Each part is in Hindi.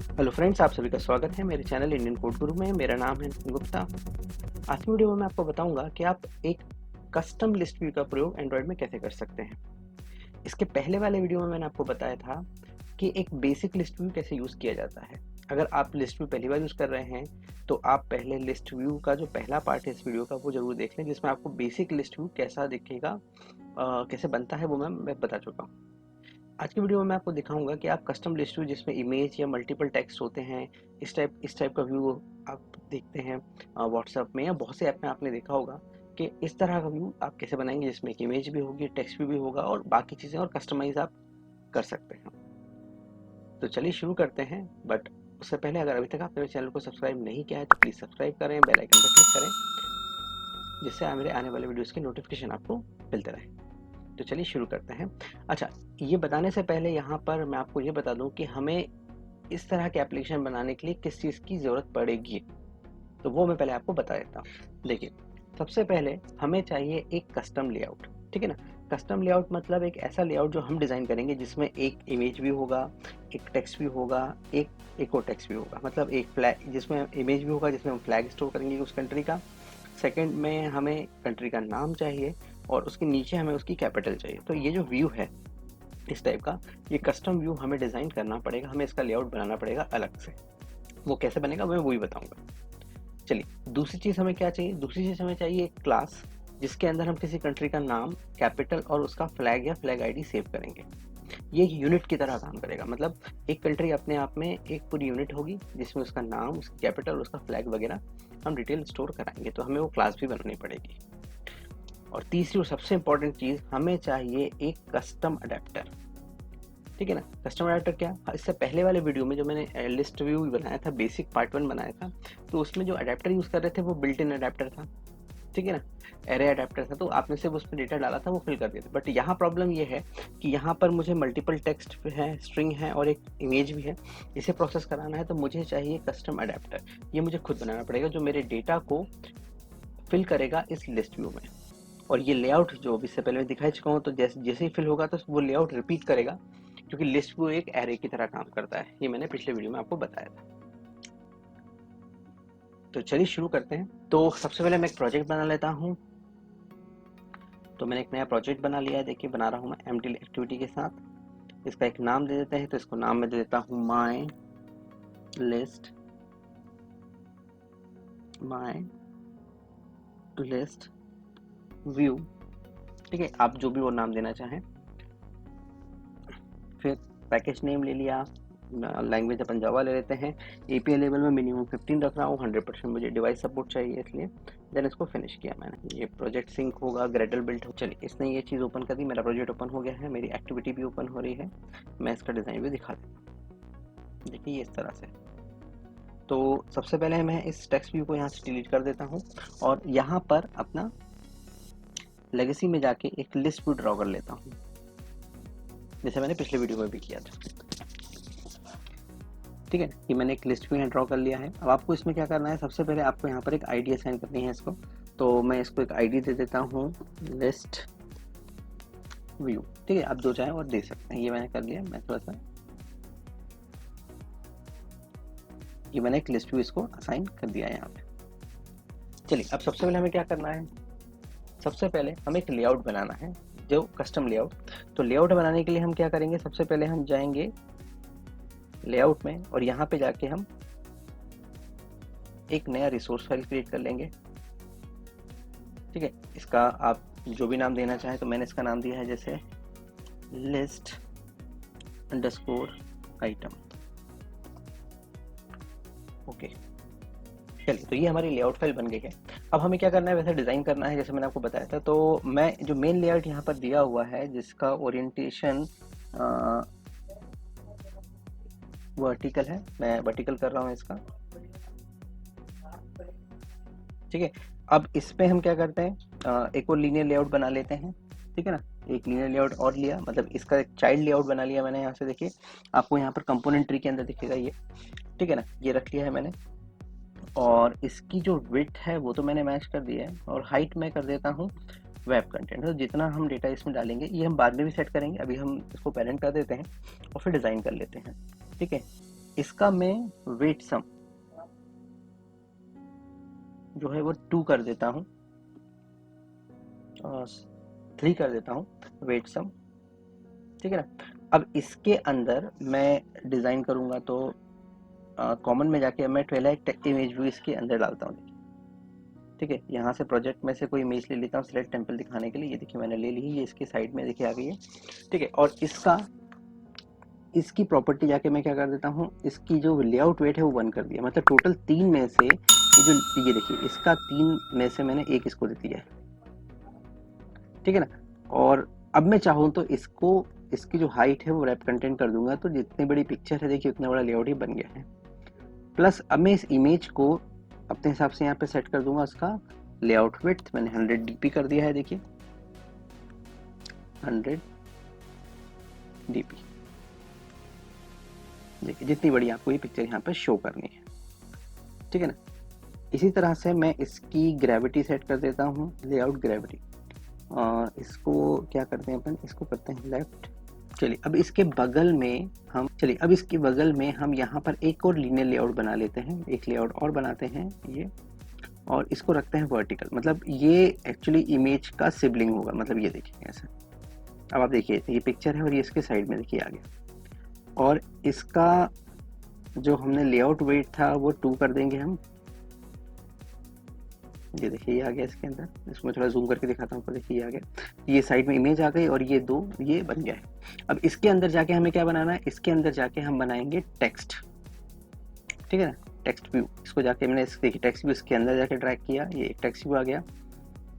हेलो फ्रेंड्स, आप सभी का स्वागत है मेरे चैनल इंडियन कोड गुरु में। मेरा नाम है गुप्ता। आज की वीडियो में मैं आपको बताऊंगा कि आप एक कस्टम लिस्ट व्यू का प्रयोग एंड्रॉयड में कैसे कर सकते हैं। इसके पहले वाले वीडियो में मैंने आपको बताया था कि एक बेसिक लिस्ट व्यू कैसे यूज़ किया जाता है। अगर आप लिस्ट व्यू पहली बार यूज़ कर रहे हैं तो आप पहले लिस्ट व्यू का जो पहला पार्ट है इस वीडियो का वो जरूर देख लें, जिसमें आपको बेसिक लिस्ट व्यू कैसा दिखेगा, कैसे बनता है वो मैं बता चुका हूँ। आज की वीडियो में मैं आपको दिखाऊंगा कि आप कस्टम लिस्ट व्यू जिसमें इमेज या मल्टीपल टेक्स्ट होते हैं, इस टाइप का व्यू आप देखते हैं व्हाट्सएप में या बहुत से ऐप में आपने देखा होगा कि इस तरह का व्यू आप कैसे बनाएंगे, जिसमें एक इमेज भी होगी, टेक्स्ट भी होगा और बाकी चीज़ें और कस्टमाइज आप कर सकते हैं। तो चलिए शुरू करते हैं। बट उससे पहले अगर अभी तक आपने मेरे चैनल को सब्सक्राइब नहीं किया है तो प्लीज़ सब्सक्राइब करें, बेल आइकन पर क्लिक करें, जिससे मेरे आने वाले वीडियोज़ के नोटिफिकेशन आपको मिलते रहे। तो चलिए शुरू करते हैं। अच्छा, ये बताने से पहले यहाँ पर मैं आपको ये बता दूं कि हमें इस तरह के एप्लीकेशन बनाने के लिए किस चीज़ की ज़रूरत पड़ेगी, तो वो मैं पहले आपको बता देता हूँ। देखिए, सबसे पहले हमें चाहिए एक कस्टम लेआउट। ठीक है ना। कस्टम लेआउट मतलब एक ऐसा लेआउट जो हम डिज़ाइन करेंगे जिसमें एक इमेज भी होगा, एक टेक्स्ट भी होगा, एक और टेक्स्ट भी होगा। मतलब एक फ्लैग, जिसमें इमेज भी होगा जिसमें हम फ्लैग स्टोर करेंगे उस कंट्री का। सेकंड में हमें कंट्री का नाम चाहिए और उसके नीचे हमें उसकी कैपिटल चाहिए। तो ये जो व्यू है इस टाइप का, ये कस्टम व्यू हमें डिज़ाइन करना पड़ेगा, हमें इसका लेआउट बनाना पड़ेगा अलग से। वो कैसे बनेगा मैं वही बताऊंगा। चलिए, दूसरी चीज़ हमें क्या चाहिए? दूसरी चीज़ हमें चाहिए एक क्लास जिसके अंदर हम किसी कंट्री का नाम, कैपिटल और उसका फ्लैग या फ्लैग आईडी सेव करेंगे। ये एक यूनिट की तरह काम करेगा। मतलब एक कंट्री अपने आप में एक पूरी यूनिट होगी जिसमें उसका नाम, उसकी कैपिटल, उसका फ्लैग वगैरह हम डिटेल स्टोर कराएंगे, तो हमें वो क्लास भी बनानी पड़ेगी। और तीसरी और सबसे इंपॉर्टेंट चीज़, हमें चाहिए एक कस्टम अडेप्टर। ठीक है ना। कस्टम अडेप्टर क्या? इससे पहले वाले वीडियो में जो मैंने लिस्ट व्यू बनाया था, बेसिक पार्ट 1 बनाया था, तो उसमें जो अडेप्टर यूज़ कर रहे थे वो बिल्ट इन अडेप्टर था। ठीक है ना। एरे अडेप्टर था, तो आपने सिर्फ उसमें डेटा डाला था, वो फिल कर दिया था। बट यहाँ प्रॉब्लम ये है कि यहाँ पर मुझे मल्टीपल टेक्स्ट है, स्ट्रिंग है और एक इमेज भी है। इसे प्रोसेस कराना है तो मुझे चाहिए कस्टम अडेप्टर। ये मुझे खुद बनाना पड़ेगा जो मेरे डेटा को फिल करेगा इस लिस्ट व्यू में। और ये लेआउट जो अभी इससे पहले मैं दिखा चुका हूँ, तो जैसे जैसे ही फिल होगा तो वो लेआउट रिपीट करेगा, क्योंकि लिस्ट व्यू एक एरे की तरह काम करता है। ये मैंने पिछले वीडियो में आपको बताया था। तो चलिए शुरू करते हैं। तो सबसे पहले मैं एक प्रोजेक्ट बना लेता हूँ। तो मैंने एक नया प्रोजेक्ट बना लिया है। देखिए, बना रहा हूँ मैं एम्प्टी एक्टिविटी के साथ। इसका एक नाम दे देते हैं। तो इसको नाम में दे देता हूँ माई लिस्ट व्यू। ठीक है, आप जो भी वो नाम देना चाहें। फिर पैकेज नेम ले लिया, लैंग्वेज अपन जावा ले लेते हैं। एपीआई लेवल में मिनिमम 15 रख रहा हूँ, 100% मुझे डिवाइस सपोर्ट चाहिए, इसलिए देन इसको फिनिश किया मैंने। ये प्रोजेक्ट सिंक होगा, ग्रेडल बिल्ट हो। चलिए, इसने ये चीज़ ओपन कर दी, मेरा प्रोजेक्ट ओपन हो गया है, मेरी एक्टिविटी भी ओपन हो रही है। मैं इसका डिज़ाइन भी दिखा देता हूँ। देखिए, ये इस तरह से। तो सबसे पहले मैं इस टेक्स्ट व्यू को यहाँ से डिलीट कर देता हूँ और यहाँ पर अपना लेगेसी में जाके एक लिस्ट व्यू ड्रॉ कर लेता हूँ, जैसे मैंने पिछले वीडियो में भी किया था। ठीक है, ये मैंने एक लिस्ट भी ड्रॉ कर लिया है। अब आपको इसमें क्या करना है, सबसे पहले आपको यहाँ पर एक आईडी असाइन करनी है इसको। तो मैं इसको एक आईडी दे देता हूँ, लिस्ट व्यू। ठीक है, आप जो चाहें और दे सकते हैं। ये मैंने कर लिया। मैं थोड़ा सा ये मैंने एक लिस्ट व्यू इसको असाइन कर दिया है यहाँ पे। चलिए, अब सबसे पहले हमें क्या करना है, सबसे पहले हमें एक लेआउट बनाना है, जो कस्टम लेआउट। तो लेआउट बनाने के लिए हम क्या करेंगे, सबसे पहले हम जाएंगे लेआउट में और यहाँ पे जाके हम एक नया रिसोर्स फाइल क्रिएट कर लेंगे। ठीक है, इसका आप जो भी नाम देना चाहें, तो मैंने इसका नाम दिया है जैसे लिस्ट अंडरस्कोर आइटम। ओके, चलिए, तो ये हमारी लेआउट फाइल बन गई है। अब हमें क्या करना है, वैसे डिज़ाइन करना है जैसे मैंने आपको बताया था। तो मैं जो मेन लेआउट यहाँ पर दिया हुआ है, जिसका ओरिएंटेशन वर्टिकल है, मैं वर्टिकल कर रहा हूँ इसका। ठीक है, अब इस पे हम क्या करते हैं, एक और लीनियर लेआउट बना लेते हैं। ठीक है ना, एक लीनियर लेआउट और लिया, मतलब इसका एक चाइल्ड लेआउट बना लिया मैंने यहाँ से। देखिए, आपको यहाँ पर कंपोनेंट ट्री के अंदर दिखेगा ये। ठीक है ना, ये रख लिया है मैंने। और इसकी जो विड्थ है वो तो मैंने मैच कर दिया है, और हाइट मैं कर देता हूँ वेब कंटेंट। तो जितना हम डेटा इसमें डालेंगे ये हम बाद में भी सेट करेंगे, अभी हम इसको पेरेंट कर देते हैं और फिर डिज़ाइन कर लेते हैं। ठीक है, इसका मैं वेट सम जो है वो 2 कर देता हूँ और 3 कर देता हूँ वेट सम, ठीक है ना। अब इसके अंदर मैं डिज़ाइन करूँगा तो कॉमन में जाके मैं 12 इमेज व्यू इसके अंदर डालता हूँ, ठीक है। यहाँ से प्रोजेक्ट में से कोई इमेज ले लेता हूँ सिलेक्ट टेम्पल दिखाने के लिए। ये देखिए मैंने ले ली है, ये इसके साइड में देखिए आ गई है, ठीक है। और इसकी प्रॉपर्टी जाके मैं क्या कर देता हूँ, इसकी जो लेआउट वेट है वो 1 कर दिया। मतलब टोटल 3 में से ये देखिए इसका 3 में से मैंने 1 इसको दे दिया है, ठीक है ना। और अब मैं चाहूँ तो इसकी जो हाइट है वो रैप कंटेंट कर दूंगा, तो जितनी बड़ी पिक्चर है देखिए उतना बड़ा लेआउट ही बन गया है। प्लस अब मैं इस इमेज को अपने हिसाब से यहाँ पे सेट कर दूंगा। उसका लेआउट विड्थ मैंने 100 dp कर दिया है, देखिए 100 dp, देखिए जितनी बड़ी आपको ये पिक्चर यहाँ पे शो करनी है, ठीक है ना। इसी तरह से मैं इसकी ग्रेविटी सेट कर देता हूँ, लेआउट ग्रेविटी। इसको क्या करते हैं अपन, इसको करते हैं लेफ्ट। चलिए अब इसके बगल में हम यहाँ पर एक और लीनियर लेआउट बना लेते हैं, एक लेआउट और बनाते हैं ये, और इसको रखते हैं वर्टिकल। मतलब ये एक्चुअली इमेज का सिबलिंग होगा, मतलब ये देखिए ऐसा। अब आप देखिए ये पिक्चर है और ये इसके साइड में देखिए आ गया। और इसका जो हमने लेआउट वेट था वो 2 कर देंगे हम। ये देखिए ये आ गया इसके अंदर, इसको मैं थोड़ा जूम करके दिखाता हूँ, देखिए ये आ गया, ये साइड में इमेज आ गई और ये 2 ये बन गया है। अब इसके अंदर जाके हमें क्या बनाना है, इसके अंदर जाके हम बनाएंगे टेक्स्ट, ठीक है ना, टेक्स्ट व्यू। इसको जाके मैंने देखिए टेक्स्ट व्यू इसके अंदर जाके ड्रैग किया, ये एक टेक्स्ट व्यू आ गया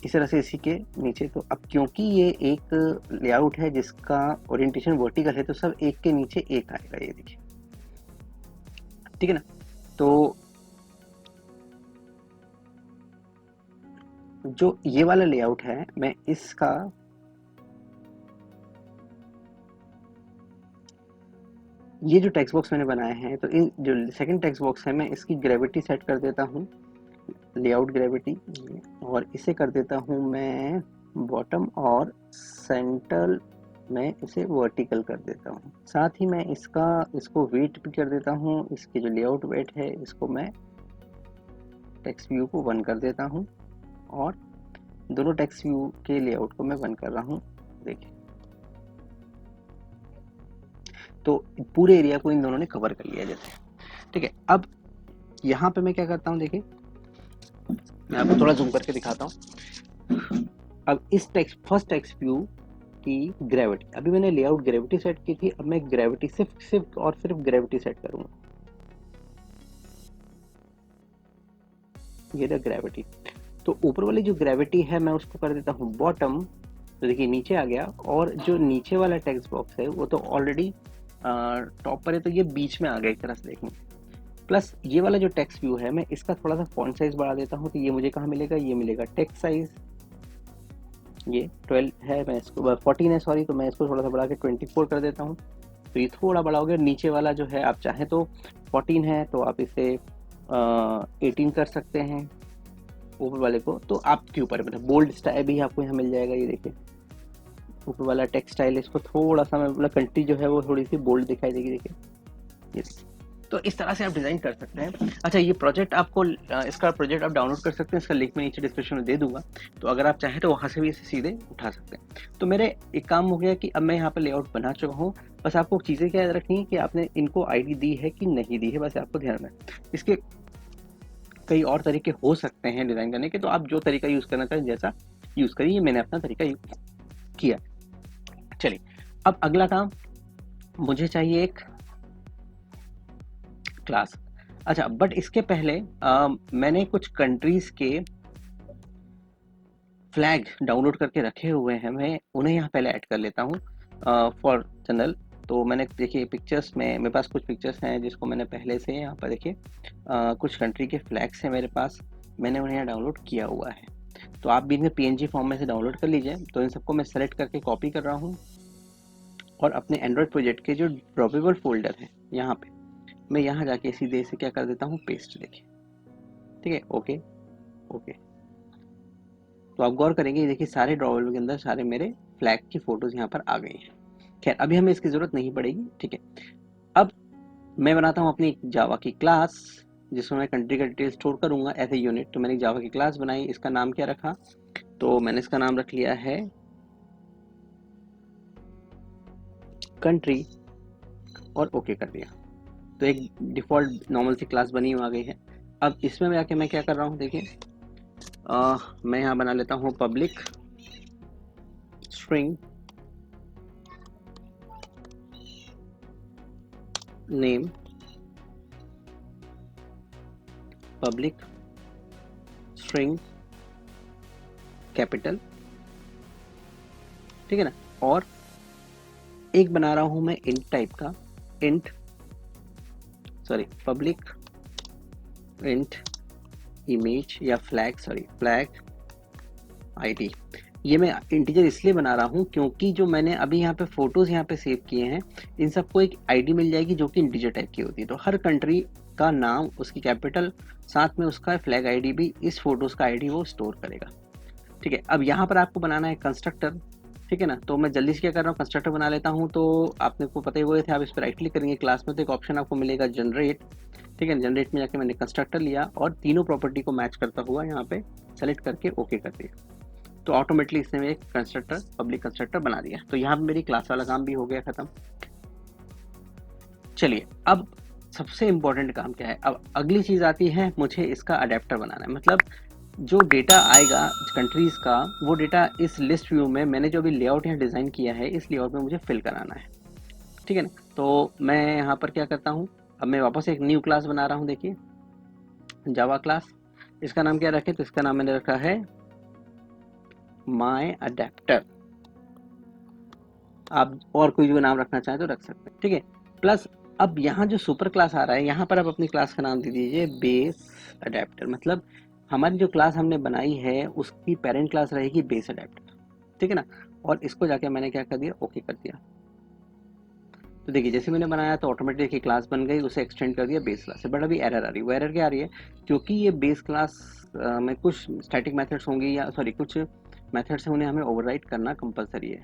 इस तरह से इसी के नीचे। तो अब क्योंकि ये एक लेआउट है जिसका ओरिएंटेशन वर्टिकल है, तो सब एक के नीचे एक आएगा, ये देखिए, ठीक है ना। तो जो ये वाला लेआउट है मैं इसका ये जो टेक्स्ट बॉक्स मैंने बनाए हैं, तो इन जो सेकंड टेक्स्ट बॉक्स है मैं इसकी ग्रेविटी सेट कर देता हूँ, लेआउट ग्रेविटी, और इसे कर देता हूँ मैं बॉटम, और सेंटर में इसे वर्टिकल कर देता हूँ। साथ ही मैं इसको वेट भी कर देता हूँ। इसकी जो लेआउट वेट है इसको मैं टेक्स्ट व्यू को 1 कर देता हूँ, और दोनों टेक्स्ट व्यू के लेआउट को मैं 1 कर रहा हूँ, देखिए। तो पूरे एरिया को इन दोनों ने कवर कर लिया जैसे, ठीक है। अब यहाँ पे मैं क्या करता हूँ, देखिए मैं आपको थोड़ा जूम करके दिखाता हूँ। अब इस फर्स्ट टेक्स्ट व्यू की ग्रेविटी, अभी मैंने लेआउट ग्रेविटी सेट की थी, अब मैं ग्रेविटी सिर्फ ग्रेविटी सेट करूंगा, ये रहा ग्रेविटी। तो ऊपर वाली जो ग्रेविटी है मैं उसको कर देता हूँ बॉटम, तो देखिए नीचे आ गया। और जो नीचे वाला टेक्स्ट बॉक्स है वो तो ऑलरेडी टॉप पर है, तो ये बीच में आ गया एक तरह से देखने। प्लस ये वाला जो टेक्स्ट व्यू है मैं इसका थोड़ा सा फॉन्ट साइज बढ़ा देता हूँ, तो ये मुझे कहाँ मिलेगा, ये मिलेगा टेक्स्ट साइज, ये 12 है, मैं इसको 14 है सॉरी, तो मैं इसको थोड़ा सा बढ़ा के 24 कर देता हूँ, तो ये थोड़ा बड़ा हो गया। नीचे वाला जो है आप चाहें तो 14 है तो आप इसे 18 कर सकते हैं ऊपर वाले को, तो आपके ऊपर मतलब बोल्ड स्टाइल भी आपको यहाँ मिल जाएगा। ये देखिए ऊपर वाला टेक्स्ट स्टाइल, इसको थोड़ा सा मैं मतलब कंट्री जो है वो थोड़ी सी बोल्ड दिखाई देगी, देखिए ये देखिए। तो इस तरह से आप डिज़ाइन कर सकते हैं। अच्छा ये प्रोजेक्ट आपको इसका प्रोजेक्ट आप डाउनलोड कर सकते हैं, इसका लिंक मैं नीचे डिस्क्रिप्शन में दे दूंगा, तो अगर आप चाहें तो वहाँ से भी इसे सीधे उठा सकते हैं। तो मेरे एक काम हो गया कि अब मैं यहाँ पर लेआउट बना चुका हूँ। बस आपको चीज़ें क्या याद रखनी है कि आपने इनको आईडी दी है कि नहीं दी है, बस आपको ध्यान रखना है। इसके कई और तरीके हो सकते हैं डिज़ाइन करने के, तो आप जो तरीका यूज़ करना चाहें जैसा यूज़ करिए, मैंने अपना तरीका यूज़ किया। चलिए अब अगला काम, मुझे चाहिए एक क्लास। अच्छा बट इसके पहले मैंने कुछ कंट्रीज के फ्लैग डाउनलोड करके रखे हुए हैं, मैं उन्हें यहाँ पहले ऐड कर लेता हूँ फॉर जनरल। तो मैंने देखिए पिक्चर्स में मेरे पास कुछ पिक्चर्स हैं जिसको मैंने पहले से यहाँ पर देखिए कुछ कंट्री के फ्लैग्स हैं मेरे पास, मैंने उन्हें यहाँ डाउनलोड किया हुआ है। तो आप भी इन्हें PNG फॉर्म में से डाउनलोड कर लीजिए। तो इन सबको मैं सेलेक्ट करके कॉपी कर रहा हूँ, और अपने एंड्रॉयड प्रोजेक्ट के जो ड्रॉपेबल फोल्डर है यहाँ पे मैं यहाँ जाके सीधे से क्या कर देता हूँ, पेस्ट, देखिए ठीक है। ओके ओके, तो आप गौर करेंगे देखिए सारे ड्रॉवेबल के अंदर सारे मेरे फ्लैग की फोटोज यहाँ पर आ गई हैं। खैर अभी हमें इसकी जरूरत नहीं पड़ेगी, ठीक है। अब मैं बनाता हूँ अपनी जावा की क्लास जिसमें मैं कंट्री का डिटेल स्टोर करूँगा एज ए यूनिट। तो मैंने जावा की क्लास बनाई, इसका नाम क्या रखा, तो मैंने इसका नाम रख लिया है कंट्री और ओके कर दिया। तो एक डिफ़ॉल्ट नॉर्मल सी क्लास बनी हुई आ गई है। अब इसमें जाके मैं क्या कर रहा हूँ, देखिए मैं यहाँ बना लेता हूँ public string name, public string capital, ठीक है ना। और एक बना रहा हूँ मैं इंट टाइप का, पब्लिक इंट इमेज या फ्लैग आईडी। ये मैं इंटीजर इसलिए बना रहा हूँ क्योंकि जो मैंने अभी यहाँ पे फोटोज यहाँ पे सेव किए हैं इन सबको एक आईडी मिल जाएगी जो कि इंटीजर टाइप की होती है। तो हर कंट्री का नाम, उसकी कैपिटल, साथ में उसका फ्लैग आईडी भी इस फोटोज का आईडी वो स्टोर करेगा, ठीक है। अब यहाँ पर आपको बनाना है कंस्ट्रक्टर, ठीक है ना। तो मैं जल्दी से क्या कर रहा हूँ, कंस्ट्रक्टर बना लेता हूँ। तो आपने को पता ही हुए थे, आप इस पर राइट क्लिक करेंगे क्लास में तो एक ऑप्शन आपको मिलेगा जनरेट, ठीक है। जनरेट में जाके मैंने कंस्ट्रक्टर लिया और तीनों प्रॉपर्टी को मैच करता हुआ यहाँ पे सेलेक्ट करके ओके कर दिया। तो ऑटोमेटिकली इसने एक कंस्ट्रक्टर, पब्लिक कंस्ट्रक्टर बना दिया। तो यहाँ पे मेरी क्लास वाला काम भी हो गया खत्म। चलिए अब सबसे इम्पोर्टेंट काम क्या है, अब अगली चीज आती है, मुझे इसका अडेप्टर बनाना है। मतलब जो डेटा आएगा कंट्रीज का, वो डेटा इस लिस्ट व्यू में मैंने जो अभी लेआउट यहाँ डिजाइन किया है इस लेआउट में मुझे फिल कराना है, ठीक है ना। तो मैं यहाँ पर क्या करता हूँ, अब मैं वापस एक न्यू क्लास बना रहा हूँ, देखिए जावा क्लास। इसका नाम क्या रखे, तो इसका नाम मैंने रखा है माय अडेप्टर। आप और कोई भी नाम रखना चाहें तो रख सकते हैं, ठीक है। प्लस अब यहाँ जो सुपर क्लास आ रहा है, यहाँ पर आप अपनी क्लास का नाम दे दीजिए बेस अडेप्टर। मतलब हमारी जो क्लास हमने बनाई है उसकी पेरेंट क्लास रहेगी बेस अडेप्टर, ठीक है ना। और इसको जाके मैंने क्या कर दिया, ओके कर दिया। तो देखिए जैसे मैंने बनाया तो ऑटोमेटिक क्लास बन गई, उसे एक्सटेंड कर दिया बेस क्लास से। बट अभी एरर आ रही है, वो एरर क्या आ रही है, क्योंकि ये बेस क्लास में कुछ स्टैटिक मेथड्स होंगी या कुछ मेथड्स हैं, उन्हें हमें ओवरराइड करना कंपलसरी है।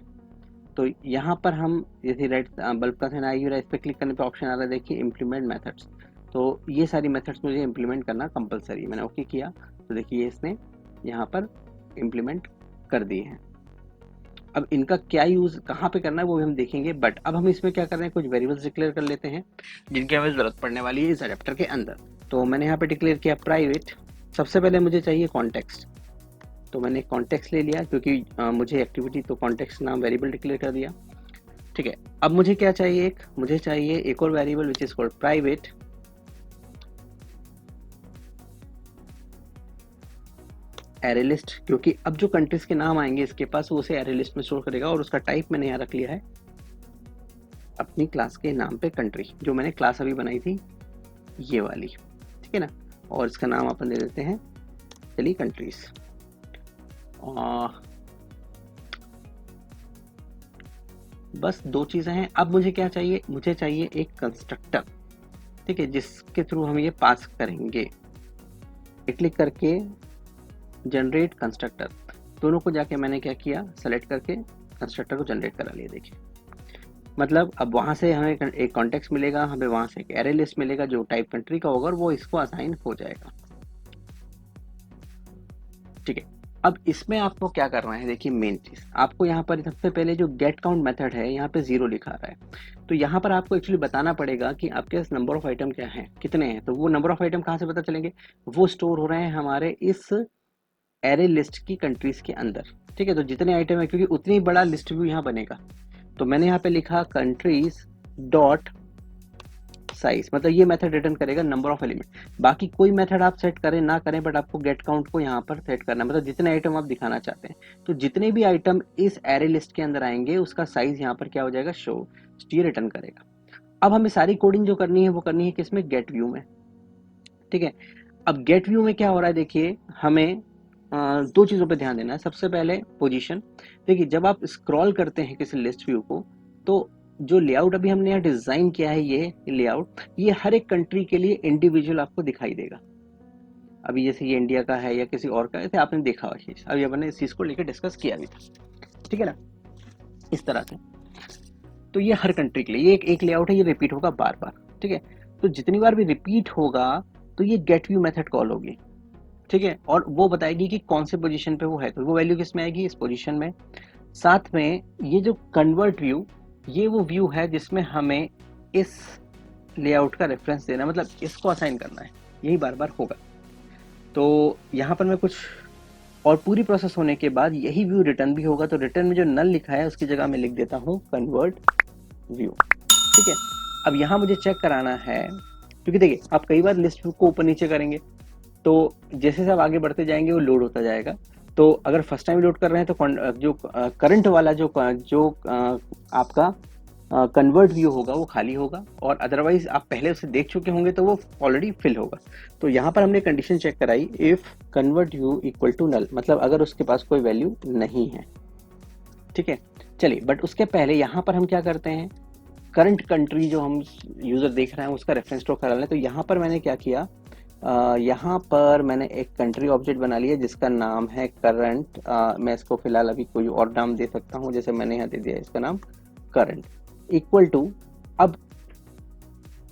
तो यहाँ पर हम जैसे रेड बल्ब का साइन आई, इस पर क्लिक करने पे ऑप्शन आ रहा है, देखिए इम्प्लीमेंट मेथड्स। तो ये सारी मेथड्स मुझे इम्प्लीमेंट करना कंपलसरी, मैंने ओके किया। तो देखिए इसने यहाँ पर इम्प्लीमेंट कर दिए हैं। अब इनका क्या यूज कहाँ पे करना है वो भी हम देखेंगे। बट अब हम इसमें क्या कर रहे हैं, कुछ वेरिएबल्स डिक्लेयर कर लेते हैं जिनकी हमें जरूरत पड़ने वाली है इस अडेप्टर के अंदर। तो मैंने यहाँ पे डिक्लेयर किया प्राइवेट। सबसे पहले मुझे चाहिए कॉन्टेक्स्ट, तो मैंने कॉन्टेक्स्ट ले लिया क्योंकि मुझे एक्टिविटी, तो कॉन्टेक्स्ट नाम वेरिएबल डिक्लेयर कर दिया, ठीक है। अब मुझे क्या चाहिए, मुझे चाहिए एक और variable which is called private array list, क्योंकि अब जो कंट्रीज के नाम आएंगे इसके पास वो उसे एरे लिस्ट में स्टोर करेगा। और उसका टाइप मैंने यहाँ रख लिया है अपनी क्लास के नाम पे कंट्री, जो मैंने क्लास अभी बनाई थी ये वाली, ठीक है ना। और इसका नाम अपन दे देते हैं, चलिए कंट्रीज। बस दो चीजें हैं। अब मुझे क्या चाहिए, मुझे चाहिए एक कंस्ट्रक्टर, ठीक है, जिसके थ्रू हम ये पास करेंगे। क्लिक करके जनरेट कंस्ट्रक्टर, दोनों को जाके मैंने क्या किया, सेलेक्ट करके कंस्ट्रक्टर को जनरेट करा लिया। देखिए मतलब अब वहां से हमें एक कॉन्टेक्स्ट मिलेगा, हमें वहां से एक एरे लिस्ट मिलेगा जो टाइप कंट्री का होगा और वो इसको असाइन हो जाएगा, ठीक है। अब इसमें आपको क्या करना है, देखिए मेन चीज आपको यहाँ पर सबसे पहले जो गेट काउंट मेथड है यहाँ पे 0 लिखा रहा है। तो यहाँ पर आपको एक्चुअली बताना पड़ेगा कि आपके पास नंबर ऑफ आइटम क्या है, कितने हैं। तो वो नंबर ऑफ आइटम कहाँ से पता चलेंगे, वो स्टोर हो रहे हैं हमारे इस एरे लिस्ट की कंट्रीज के अंदर, ठीक है। तो जितने आइटम है, क्योंकि उतनी बड़ा लिस्ट व्यू यहाँ बनेगा, तो मैंने यहाँ पे लिखा कंट्रीज डॉट साइज, मतलब ये मेथड रिटर्न करेगा नंबर ऑफ एलिमेंट। बाकी कोई मेथड आप सेट करें ना करें, बट आपको गेट काउंट को यहाँ पर सेट करना है, मतलब जितने आइटम आप दिखाना चाहते हैं। तो जितने भी आइटम इस एरे लिस्ट के अंदर आएंगे उसका साइज यहाँ पर क्या हो जाएगा, शो, ये रिटर्न करेगा। अब हमें सारी कोडिंग जो करनी है वो करनी है किसमें, गेट व्यू में, ठीक है। अब गेट व्यू में क्या हो रहा है, देखिए हमें दो चीजों पे ध्यान देना है। सबसे पहले पोजीशन, देखिए जब आप स्क्रॉल करते हैं किसी लिस्ट व्यू को, तो जो लेआउट अभी हमने यहाँ डिजाइन किया है, ये लेआउट, ये हर एक कंट्री के लिए इंडिविजुअल आपको दिखाई देगा। अभी जैसे ये इंडिया का है या किसी और का, ऐसे आपने देखा हुआ चीज, अभी अपन ने इस चीज को लेकर डिस्कस किया भी था, ठीक है ना, इस तरह से। तो ये हर कंट्री के लिए ये एक लेआउट है, ये रिपीट होगा बार बार, ठीक है। तो जितनी बार भी रिपीट होगा तो ये गेट व्यू मेथड कॉल होगी, ठीक है, और वो बताएगी कि कौन से पोजीशन पे वो है, तो वो वैल्यू किस में आएगी, इस पोजीशन में। साथ में ये जो कन्वर्ट व्यू, ये वो व्यू है जिसमें हमें इस लेआउट का रेफरेंस देना, मतलब इसको असाइन करना है, यही बार बार होगा। तो यहाँ पर मैं कुछ और पूरी प्रोसेस होने के बाद यही व्यू रिटर्न भी होगा, तो रिटर्न में जो नल लिखा है उसकी जगह मैं लिख देता हूँ कन्वर्ट व्यू, ठीक है। अब यहाँ मुझे चेक कराना है, क्योंकि देखिए आप कई बार लिस्ट को ऊपर नीचे करेंगे तो जैसे जैसे आप आगे बढ़ते जाएंगे वो लोड होता जाएगा। तो अगर फर्स्ट टाइम लोड कर रहे हैं तो जो करंट वाला जो आपका कन्वर्ट व्यू होगा वो खाली होगा, और अदरवाइज आप पहले उसे देख चुके होंगे तो वो ऑलरेडी फिल होगा। तो यहाँ पर हमने कंडीशन चेक कराई, if convert view equal to null, मतलब अगर उसके पास कोई वैल्यू नहीं है, ठीक है। चलिए, बट उसके पहले यहाँ पर हम क्या करते हैं, करंट कंट्री जो हम यूजर देख रहे हैं उसका रेफरेंस स्टोर करा लें। तो यहाँ पर मैंने क्या किया, यहाँ पर मैंने एक कंट्री ऑब्जेक्ट बना लिया जिसका नाम है करंट। मैं इसको फिलहाल अभी कोई और नाम दे सकता हूँ, जैसे मैंने यहाँ दे दिया इसका नाम करंट, इक्वल टू, अब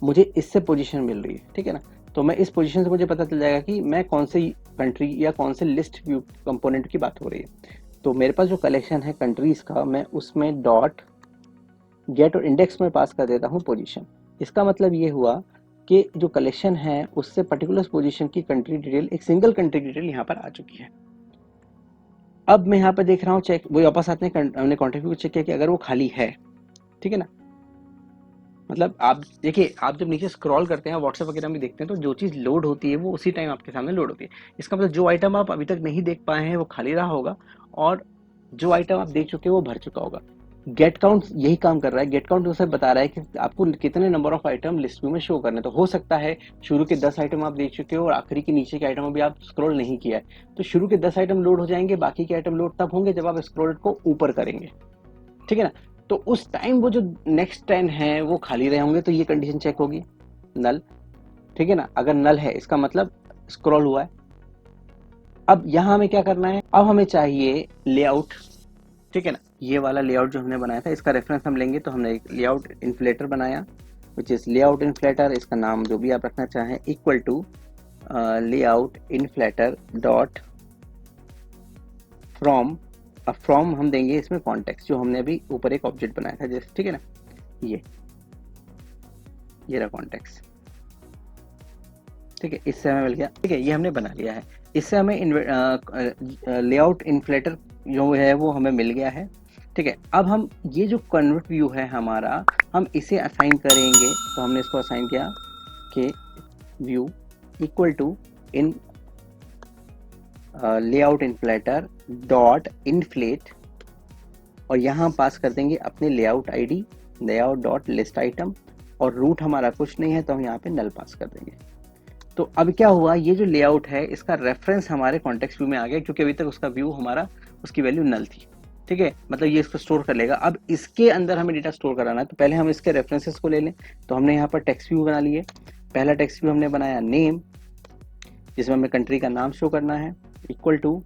मुझे इससे पोजीशन मिल रही है, ठीक है ना। तो मैं इस पोजीशन से मुझे पता चल जाएगा कि मैं कौन सी कंट्री या कौन से लिस्ट व्यू कंपोनेंट की बात हो रही है। तो मेरे पास जो कलेक्शन है कंट्रीज का, मैं उसमें डॉट गेट और इंडेक्स में पास कर देता हूँ पोजीशन। इसका मतलब ये हुआ कि जो कलेक्शन है उससे पर्टिकुलर पोजीशन की कंट्री डिटेल, एक सिंगल कंट्री डिटेल यहाँ पर आ चुकी है। अब मैं यहाँ पर देख रहा हूँ चेक, वो वापस आते हैं, हमने कॉन्ट्रैक्ट को चेक किया कि अगर वो खाली है, ठीक है ना। मतलब आप देखिए, आप जब नीचे स्क्रॉल करते हैं व्हाट्सएप वगैरह में देखते हैं तो जो चीज़ लोड होती है वो उसी टाइम आपके सामने लोड होती है। इसका मतलब जो आइटम आप अभी तक नहीं देख पाए हैं वो खाली रहा होगा, और जो आइटम आप देख चुके हैं वो भर चुका होगा। गेट काउंट यही काम कर रहा है, गेट काउंट उसे बता रहा है कि आपको कितने number of item list view में शो करने। तो हो सकता है शुरू के 10 आइटम आप देख चुके हो और आखिरी के नीचे के आइटम अभी आप स्क्रॉल नहीं किया है, तो शुरू के 10 आइटम लोड हो जाएंगे, बाकी के आइटम लोड तब होंगे जब आप स्क्रॉल को ऊपर करेंगे, ठीक है ना। तो उस टाइम वो जो नेक्स्ट 10 है वो खाली रहे होंगे, तो ये कंडीशन चेक होगी नल, ठीक है ना। अगर नल है इसका मतलब स्क्रॉल हुआ है। अब यहाँ हमें क्या करना है, अब हमें चाहिए लेआउट, ठीक है ना। ये वाला लेआउट जो हमने बनाया था इसका रेफरेंस हम लेंगे, तो हमने एक लेआउट इन्फ्लेटर बनाया विच इज लेआउट इन्फ्लेटर, इसका नाम जो भी आप रखना चाहें, equal to layout inflater dot from. अब फ्रॉम हम देंगे इसमें कॉन्टेक्स्ट, जो हमने अभी ऊपर एक ऑब्जेक्ट बनाया था जैसे, ठीक है ना, ये रहा कॉन्टेक्स्ट, ठीक है। इससे हमें मिल गया, ठीक है, ये हमने बना लिया है। इससे हमें लेआउट इन्फ्लेटर जो है वो हमें मिल गया है, ठीक है। अब हम ये जो कन्वर्ट व्यू है हमारा, हम इसे असाइन करेंगे, तो हमने इसको असाइन किया कि view equal to in layout inflater dot inflate, और यहाँ पास कर देंगे अपने layout ID, layout dot list item, और रूट हमारा कुछ नहीं है तो हम यहाँ पे नल पास कर देंगे। तो अब क्या हुआ, ये जो लेआउट है इसका रेफरेंस हमारे कॉन्टेक्स्ट व्यू में आ गया, क्योंकि अभी तक उसका व्यू हमारा, उसकी वैल्यू नल थी, ठीक है। मतलब ये इसको स्टोर कर लेगा। अब इसके अंदर हमें डेटा स्टोर कराना है, तो पहले हम इसके रेफरेंसेस को ले लें। तो हमने यहाँ पर टेक्स्ट व्यू बना लिए। पहला टेक्स्ट व्यू हमने बनाया नेम, जिसमें हमें कंट्री का नाम शो करना है, इक्वल टू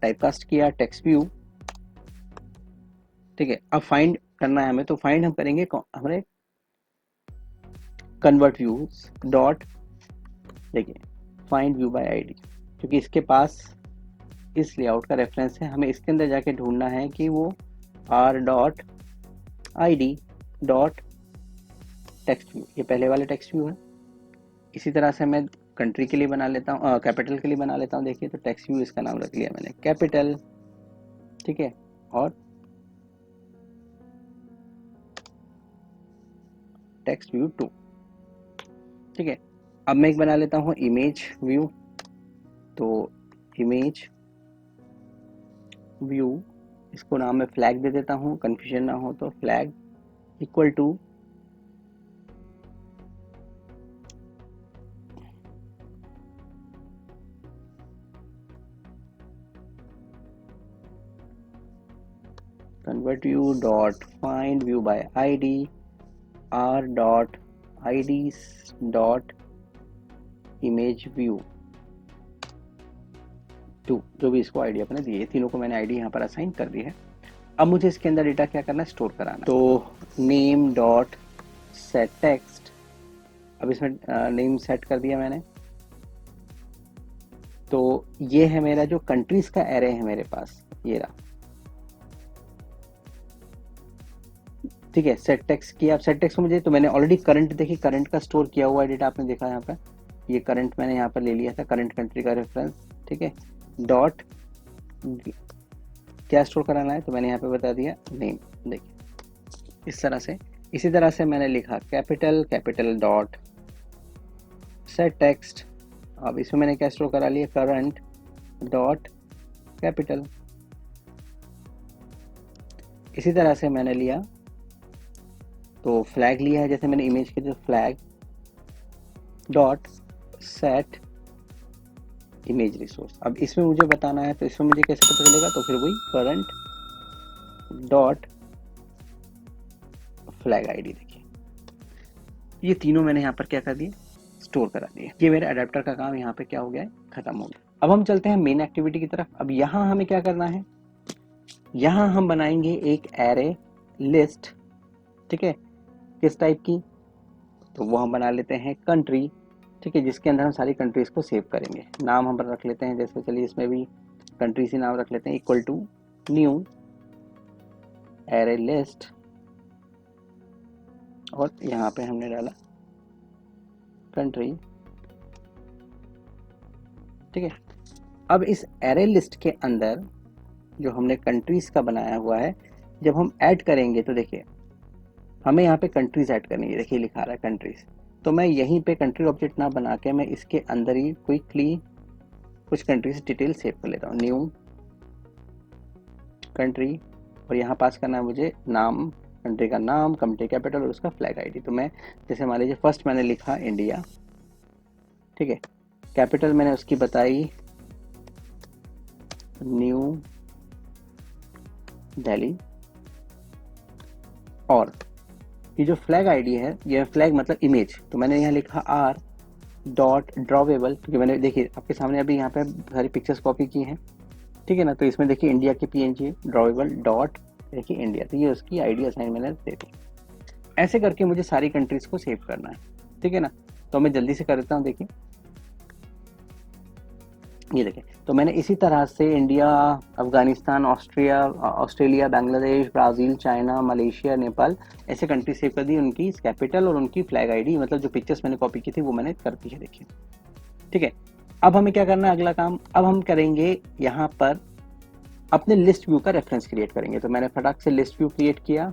टाइपकास्ट किया टेक्स्ट व्यू, ठीक है। अब फाइंड करना है हमें, तो फाइंड हम करेंगे हमारे कन्वर्ट व्यूज डॉट, देखिए फाइंड व्यू बाय आईडी, क्योंकि इसके पास इस लेआउट का रेफरेंस है, हमें इसके अंदर जाके ढूंढना है कि वो R dot I D dot text view, ये पहले वाले टेक्स्ट व्यू है। इसी तरह से मैं कंट्री के लिए बना लेता हूँ, कैपिटल के लिए बना लेता हूँ। देखिए, तो टेक्स्ट व्यू इसका नाम रख लिया मैंने कैपिटल, ठीक है, और टेक्स्ट व्यू 2, ठीक है। अब मैं एक बना लेता हूँ इमेज व्यू, तो इमेज व्यू, इसको नाम मैं फ्लैग दे देता हूँ, कंफ्यूजन ना हो तो, flag equal to convert view dot find view by id r dot ids dot image view 2, जो भी इसको आईडी अपने दिए, तीनों को मैंने आईडी यहाँ पर असाइन कर दी है। अब मुझे इसके अंदर डेटा क्या करना है, स्टोर कराना। तो नेम डॉट सेट टेक्स्ट। अब इसमें नेम सेट कर दिया मैंने। तो ये है मेरा जो कंट्रीज का एरे है मेरे पास, ये रहा। ठीक है, सेट टेक्स्ट किया। अब सेट टेक्स्ट को मुझे, तो मैंने ऑलरेडी करंट, देखिए करंट का स्टोर किया हुआ है डेटा, आपने देखा यहाँ पर, ये करंट मैंने यहाँ पर ले लिया था, करंट कंट्री का रेफरेंस। ठीक है, डॉट क्या स्टोर कराना है, तो मैंने यहाँ पे बता दिया नेम। देखिए इस तरह से। इसी तरह से मैंने लिखा capital, capital dot set text. अब इसमें मैंने क्या स्टोर करा लिया, करंट डॉट कैपिटल। इसी तरह से मैंने लिया, तो फ्लैग लिया है, जैसे मैंने इमेज के जो flag dot set image resource. अब इसमें मुझे बताना है, तो इसमें मुझे कैसे पता चलेगा, तो फिर वही करंट डॉट फ्लैग आईडी। देखिए ये तीनों मैंने यहाँ पर क्या कर दिए, स्टोर करा दिए। ये मेरे अडेप्टर का काम यहाँ पे क्या हो गया है, खत्म हो गया। अब हम चलते हैं मेन एक्टिविटी की तरफ। अब यहाँ हमें क्या करना है, यहाँ हम बनाएंगे एक एरे लिस्ट। ठीक है, किस टाइप की, तो वो हम बना लेते हैं कंट्री। ठीक है, जिसके अंदर हम सारी कंट्रीज को सेव करेंगे। नाम हम रख लेते हैं, जैसे चलिए इसमें भी कंट्रीज ही नाम रख लेते हैं, equal to new array list, और यहाँ पे हमने डाला कंट्री। ठीक है, अब इस एरे लिस्ट के अंदर जो हमने कंट्रीज का बनाया हुआ है, जब हम ऐड करेंगे तो देखिए हमें यहाँ पे कंट्रीज ऐड करनी है। देखिए लिखा रहा है कंट्रीज, तो मैं यहीं पे कंट्री ऑब्जेक्ट ना बना के मैं इसके अंदर ही क्विकली कुछ कंट्रीज डिटेल सेव कर लेता हूँ। न्यू कंट्री, और यहाँ पास करना है मुझे नाम, कंट्री का नाम, कंट्री कैपिटल और उसका फ्लैग आईडी। तो मैं जैसे मान लीजिए फर्स्ट मैंने लिखा इंडिया। ठीक है, कैपिटल मैंने उसकी बताई न्यू दिल्ली, और ये जो फ्लैग आईडी है, ये फ्लैग मतलब इमेज, तो मैंने यहाँ लिखा आर डॉट ड्रॉवेबल, क्योंकि मैंने देखिए आपके सामने अभी यहाँ पे सारी पिक्चर्स कॉपी की हैं। ठीक है ना, तो इसमें देखिए इंडिया की पीएनजी ड्रॉवेबल डॉट देखिए इंडिया, तो ये उसकी आईडी असाइन मैंने दे दी। ऐसे करके मुझे सारी कंट्रीज को सेव करना है। ठीक है ना, तो मैं जल्दी से कर देता हूँ। देखिए ये देखें, तो मैंने इसी तरह से India, Afghanistan, Australia, Bangladesh, Brazil, China, Malaysia, Nepal, ऐसे कंट्री सेव कर दी। उनकी कैपिटल और उनकी फ्लैग आईडी, मतलब जो पिक्चर्स मैंने कॉपी की थी वो मैंने कर दी है। देखिए ठीक है, अब हमें क्या करना है, अगला काम अब हम करेंगे, यहाँ पर अपने लिस्ट व्यू का रेफरेंस क्रिएट करेंगे। तो मैंने फटाक से लिस्ट व्यू क्रिएट किया,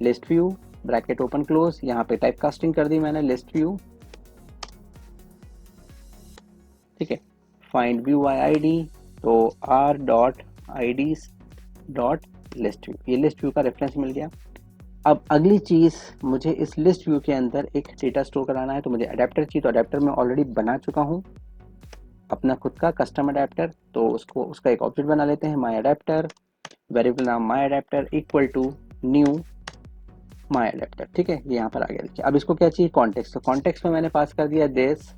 list view bracket open close, यहाँ पे टाइप कास्टिंग कर दी मैंने लिस्ट व्यू। ठीक है, फाइंड व्यू बाय आईडी, तो R dot I dot list view, ये लिस्ट व्यू का रेफरेंस मिल गया। अब अगली चीज, मुझे इस लिस्ट व्यू के अंदर एक डेटा स्टोर कराना है, तो मुझे अडेप्टर चाहिए। तो अडेप्टर मैं ऑलरेडी बना चुका हूँ, अपना खुद का कस्टम अडेप्टर। तो उसका एक ऑब्जेक्ट बना लेते हैं, माई अडेप्टर, वेरिएबल नाम my adapter equal to new my adapter. ठीक है, ये यहाँ पर आ गया। देखिए अब इसको क्या चाहिए, कॉन्टेक्स्ट। तो कॉन्टेक्स्ट में मैंने पास कर दिया देश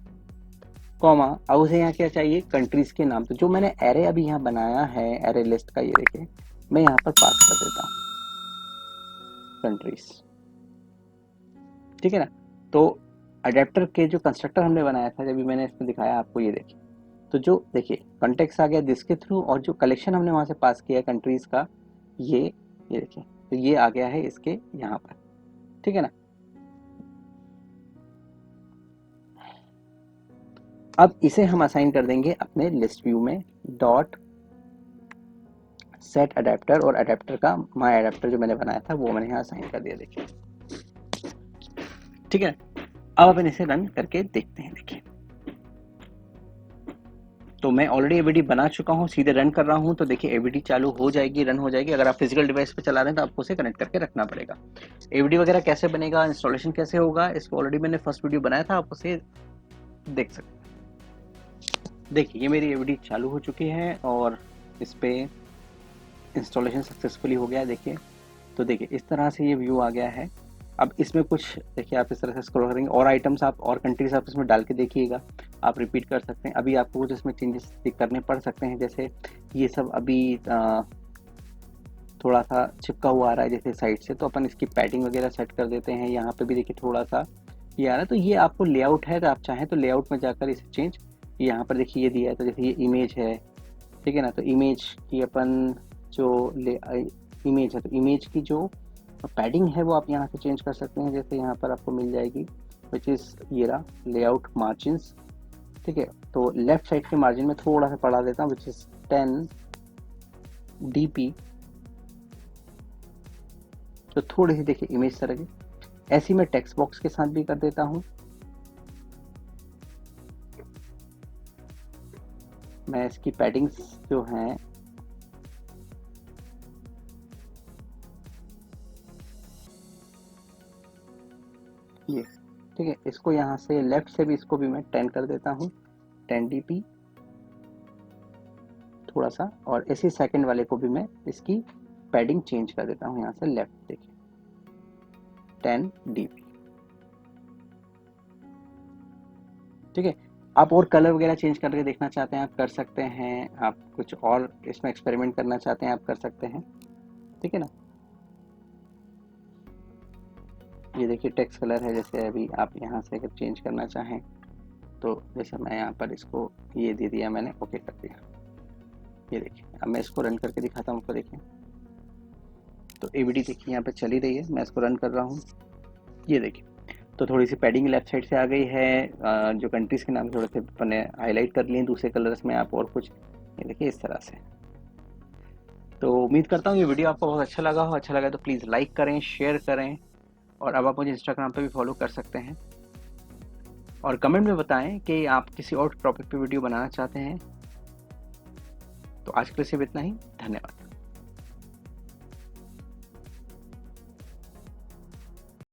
कॉमा, अब उसे यहाँ क्या चाहिए, कंट्रीज के नाम। तो जो मैंने एरे अभी यहाँ बनाया है, एरे लिस्ट का, ये देखिए मैं यहाँ पर पास कर देता हूँ कंट्रीज। ठीक है ना, तो अडेप्टर के जो कंस्ट्रक्टर हमने बनाया था, जब भी मैंने इसमें दिखाया आपको, ये देखिए, तो जो देखिए कॉन्टेक्स्ट आ गया जिसके थ्रू, और जो कलेक्शन हमने वहां से पास किया कंट्रीज का, ये देखिए, तो ये आ गया है इसके यहाँ पर। ठीक है ना, अब इसे हम असाइन कर देंगे अपने लिस्ट व्यू में, डॉट सेट अडेप्टर, और अडेप्टर का माई अडेप्टर जो मैंने बनाया था वो मैंने यहाँ असाइन कर दिया। देखिए ठीक है, अब अपन इसे रन करके देखते हैं। देखिए तो मैं ऑलरेडी एवीडी बना चुका हूँ, सीधे रन कर रहा हूँ। तो देखिए एवीडी चालू हो जाएगी, रन हो जाएगी। अगर आप फिजिकल डिवाइस पे चला रहे हैं तो आपको उसे कनेक्ट करके रखना पड़ेगा। एवीडी वगैरह कैसे बनेगा, इंस्टॉलेशन कैसे होगा, इसको ऑलरेडी मैंने फर्स्ट वीडियो बनाया था, आप उसे देख सकते हैं। देखिए ये मेरी एवीडी चालू हो चुकी है और इस पे इंस्टॉलेशन सक्सेसफुली हो गया। देखिए तो देखिए इस तरह से ये व्यू आ गया है। अब इसमें कुछ देखिए, आप इस तरह से स्क्रॉल करेंगे और आइटम्स आप और कंट्रीज आप इसमें डाल के देखिएगा, आप रिपीट कर सकते हैं। अभी आपको कुछ इसमें चेंजेस करने पड़ सकते हैं, जैसे ये सब अभी थोड़ा सा चिपका हुआ आ रहा है जैसे साइड से, तो अपन इसकी पैडिंग वगैरह सेट कर देते हैं। यहाँ पे भी देखिए थोड़ा सा ये आ रहा है, तो ये आपको लेआउट है, तो आप चाहें तो लेआउट में जाकर इसे चेंज, यहाँ पर देखिए ये दिया है, तो जैसे ये इमेज है, ठीक है ना, तो इमेज की अपन जो इमेज है, तो इमेज की जो पैडिंग है वो आप यहाँ से चेंज कर सकते हैं। जैसे यहाँ पर आपको मिल जाएगी विच इज़ ये रहा लेआउट मार्जिन्स, ठीक है। तो लेफ्ट साइड के मार्जिन में थोड़ा सा बढ़ा देता हूँ विच इज़ 10 dp, तो थोड़ी सी देखिए इमेज तरह की। ऐसी मैं टेक्स्ट बॉक्स के साथ भी कर देता हूँ। मैं इसकी पैडिंग्स जो हैं ये, ठीक है, इसको यहाँ से लेफ्ट से भी इसको भी मैं 10 कर देता हूँ, 10 dp थोड़ा सा, और इसी सेकंड वाले को भी मैं इसकी पैडिंग चेंज कर देता हूँ यहाँ से लेफ्ट, देखिए 10 dp, ठीक है। आप और कलर वगैरह चेंज करके देखना चाहते हैं आप कर सकते हैं, आप कुछ और इसमें एक्सपेरिमेंट करना चाहते हैं आप कर सकते हैं, ठीक है ना। ये देखिए टेक्स्ट कलर है, जैसे अभी आप यहाँ से अगर चेंज करना चाहें तो जैसे मैं यहाँ पर इसको ये दे दिया मैंने, ओके कर दिया। ये देखिए अब मैं इसको रन करके दिखाता हूँ आपको, देखिए तो एवीडी देखिए यहाँ पे चली रही है, मैं इसको रन कर रहा हूँ। ये देखिए तो थोड़ी सी पैडिंग लेफ्ट साइड से आ गई है, जो कंट्रीज़ के नाम थोड़े से मैंने हाईलाइट कर लिए दूसरे कलर्स में, आप और कुछ ये देखिए इस तरह से। तो उम्मीद करता हूँ ये वीडियो आपको बहुत अच्छा लगा हो, अच्छा लगा तो प्लीज़ लाइक करें, शेयर करें, और अब आप मुझे इंस्टाग्राम पे भी फॉलो कर सकते हैं, और कमेंट में बताएं कि आप किसी और टॉपिक पे वीडियो बनाना चाहते हैं। तो आज के लिए सिर्फ इतना ही, धन्यवाद।